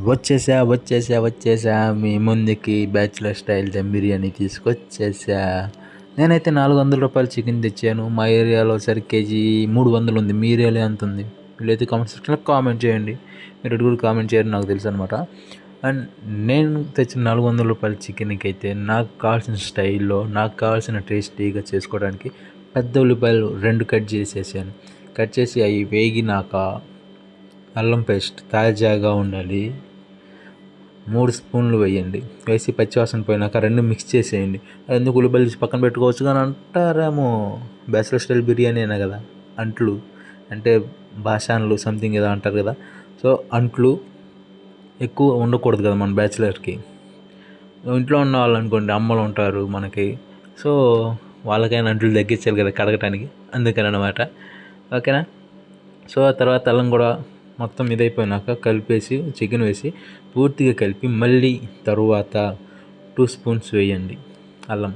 వచ్చేసా మీ ముందుకి bachelor style dum biryani తీసుకొచ్చేసా. నేనైతే 400 రూపాయలు చికెన్ తెచ్చాను. మా ఏరియాలో సరి కేజీ 300 ఉంది. మీ ఏరియాలో ఎంత ఉంది? వీళ్ళైతే కామెంట్ సెక్షన్లో కామెంట్ చేయండి. మీరు కూడా కామెంట్ చేయడం నాకు తెలుసు అనమాట. అండ్ నేను తెచ్చిన 400 రూపాయల చికెన్కి అయితే నాకు కావాల్సిన స్టైల్లో, నాకు కావాల్సిన టేస్టీగా చేసుకోవడానికి పెద్ద ఉల్లిపాయలు 2 కట్ చేసేసాను. కట్ చేసి అవి వేగినాక అల్లం పేస్ట్ తాజాగా ఉండాలి 3 స్పూన్లు వేయండి. వేసి పచ్చివాసన పోయినాక 2 మిక్స్ చేసేయండి. ఎందుకు ఉల్లిపాయలు తీసి పక్కన పెట్టుకోవచ్చు కానీ అంటారేమో బ్యాచిలర్ స్టైల్ బిర్యానీ అయినా కదా అంట్లు అంటే భాషాన్లు సంథింగ్ ఏదో అంటారు కదా. సో అంట్లు ఎక్కువ ఉండకూడదు కదా మన బ్యాచిలర్కి. ఇంట్లో ఉన్న వాళ్ళు అనుకోండి అమ్మలు ఉంటారు మనకి, సో వాళ్ళకైనా అంట్లు తగ్గించాలి కదా కడగటానికి, అందుకని అనమాట. ఓకేనా. సో ఆ తర్వాత అల్లం కూడా మొత్తం ఇదైపోయినాక కలిపేసి చికెన్ వేసి పూర్తిగా కలిపి మళ్ళీ తరువాత 2 స్పూన్స్ వేయండి అల్లం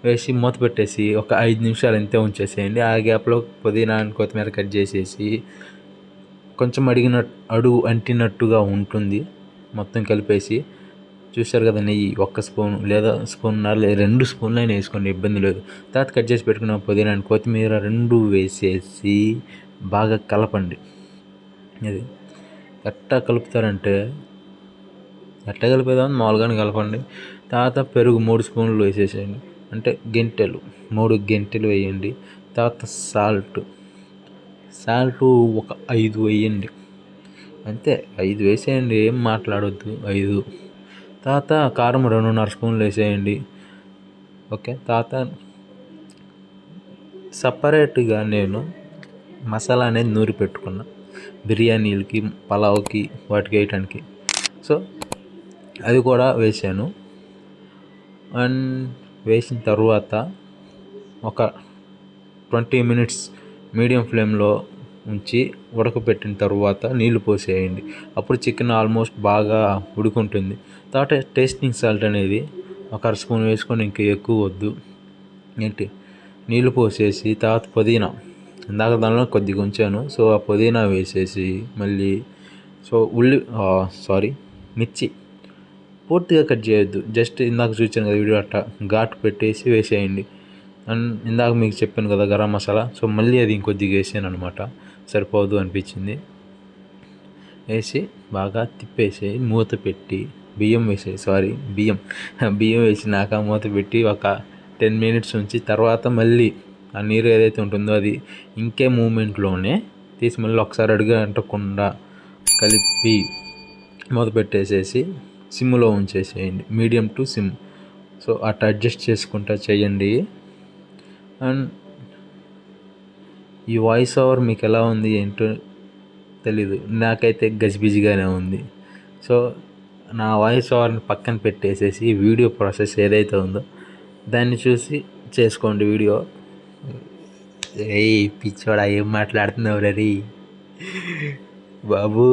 వేసి మూత పెట్టేసి ఒక 5 నిమిషాలు అంతే ఉంచేసేయండి. ఆ గ్యాప్లో పుదీనా కొత్తిమీర కట్ చేసేసి కొంచెం అడుగు అంటినట్టుగా ఉంటుంది. మొత్తం కలిపేసి చూస్తారు కదా, నెయ్యి 1 స్పూన్ లేదా స్పూన్నర లేదా 2 స్పూన్లు అయినా వేసుకోండి, ఇబ్బంది లేదు. తర్వాత కట్ చేసి పెట్టుకున్న పుదీనా కొత్తిమీర 2 వేసేసి బాగా కలపండి. అది ఎట్టా కలుపుతారంటే ఎట్లా కలిపేదామని మామూలుగానే కలపండి. తర్వాత పెరుగు 3 స్పూన్లు వేసేసేయండి, అంటే 3 గెంటెలు వేయండి. తర్వాత సాల్ట్ ఒక 5 వేయండి, అంతే 5 వేసేయండి, ఏం మాట్లాడొద్దు 5. తర్వాత కారం 2.5 స్పూన్లు వేసేయండి. ఓకే. తర్వాత సపరేట్గా నేను మసాలా అనేది నూరి పెట్టుకున్నా బిర్యానీలకి, పలావ్కి, వాటికి వేయటానికి. సో అది కూడా వేసాను. అండ్ వేసిన తర్వాత ఒక 20 మినిట్స్ మీడియం ఫ్లేమ్లో ఉంచి ఉడకపెట్టిన తర్వాత నీళ్లు పోసేయండి. అప్పుడు చికెన్ ఆల్మోస్ట్ బాగా ఉడుకుంటుంది. తర్వాత టేస్టింగ్ సాల్ట్ అనేది ఒక 1/2 స్పూన్ వేసుకొని ఇంకా ఎక్కువ వద్దు. నీళ్లు పోసేసి తర్వాత పుదీనా ఇందాక దానిలో కొద్దిగా ఉంచాను, సో ఆ పుదీనా వేసేసి మళ్ళీ మిర్చి పూర్తిగా కట్ చేయొద్దు, జస్ట్ ఇందాక చూసాను కదా వీడియో అట్టా ఘాటు పెట్టేసి వేసేయండి. అండ్ ఇందాక మీకు చెప్పాను కదా గరం మసాలా, సో మళ్ళీ అది ఇంకొద్దిగా వేసాను అనమాట, సరిపోదు అనిపించింది. వేసి బాగా తిప్పేసి మూత పెట్టి బియ్యం వేసినాక మూత పెట్టి ఒక 10 మినిట్స్ ఉంచి తర్వాత మళ్ళీ ఆ నీరు ఏదైతే ఉంటుందో అది ఇంకే మూమెంట్లోనే తీసి మళ్ళీ ఒకసారి అడుగు అంటకుండా కలిపి మూత పెట్టేసేసి సిమ్లో ఉంచేసేయండి, మీడియం టు సిమ్. సో అట్లా అడ్జస్ట్ చేసుకుంటా చేయండి. అండ్ ఈ వాయిస్ ఓవర్ మీకు ఎలా ఉంది ఏంటో తెలీదు, నాకైతే గజిబిజిగానే ఉంది. సో నా వాయిస్ ఓవర్ని పక్కన పెట్టేసేసి వీడియో ప్రాసెస్ ఏదైతే ఉందో దాన్ని చూసి చేసుకోండి వీడియో. పిచ్చోడా ఏం మాట్లాడుతున్నావు రీ బాబు,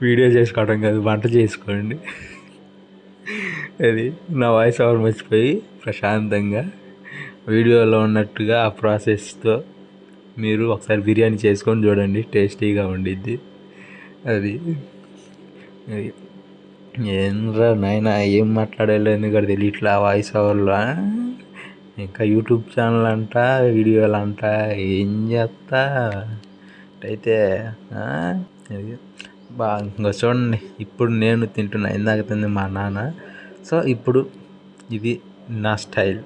వీడియో చేసుకోవడం కాదు వంట చేసుకోండి. అది నా వాయిస్ ఓవర్ మర్చిపోయి ప్రశాంతంగా వీడియోలో ఉన్నట్టుగా ఆ ప్రాసెస్తో మీరు ఒకసారి బిర్యానీ చేసుకొని చూడండి, టేస్టీగా ఉండిద్ది. అది ఏంరా నాయన ఏం మాట్లాడాలో ఎందుకు తెలియట్లా వాయిస్ ఓవర్లో. ఇంకా యూట్యూబ్ ఛానల్ అంట, వీడియోలు అంట, ఏం చేస్తా అయితే ఇంకా చూడండి. ఇప్పుడు నేను తింటున్నా, ఇందాక తింది మా నాన్న. సో ఇప్పుడు ఇది నా స్టైల్.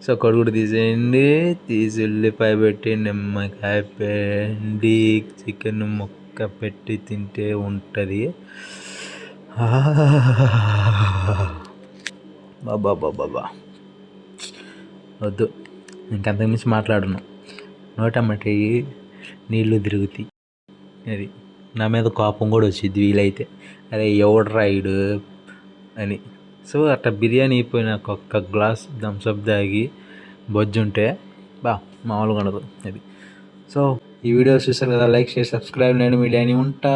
సో కొడుకుడు తీసేయండి, తీసి ఉల్లిపాయ పెట్టి నిమ్మకాయ పెండి చికెన్ ముక్క పెట్టి తింటే ఉంటుంది. బాబా వద్దు, ఇంకంతకుమించి మాట్లాడను. నోటమ్మటి నీళ్ళు తిరుగుతాయి. అది నా మీద కోపం కూడా వచ్చింది వీలైతే, అరే ఎవడ్రా ఈడు అని. సో అట్లా బిర్యానీ అయిపోయినాక ఒక్క గ్లాస్ థమ్స్అప్ తాగి బొజ్జుంటే మామూలుగా ఉండదు అది. సో ఈ వీడియో చూసారు కదా, లైక్ షేర్ సబ్స్క్రైబ్. నేను మీ డానీ ఉంటా.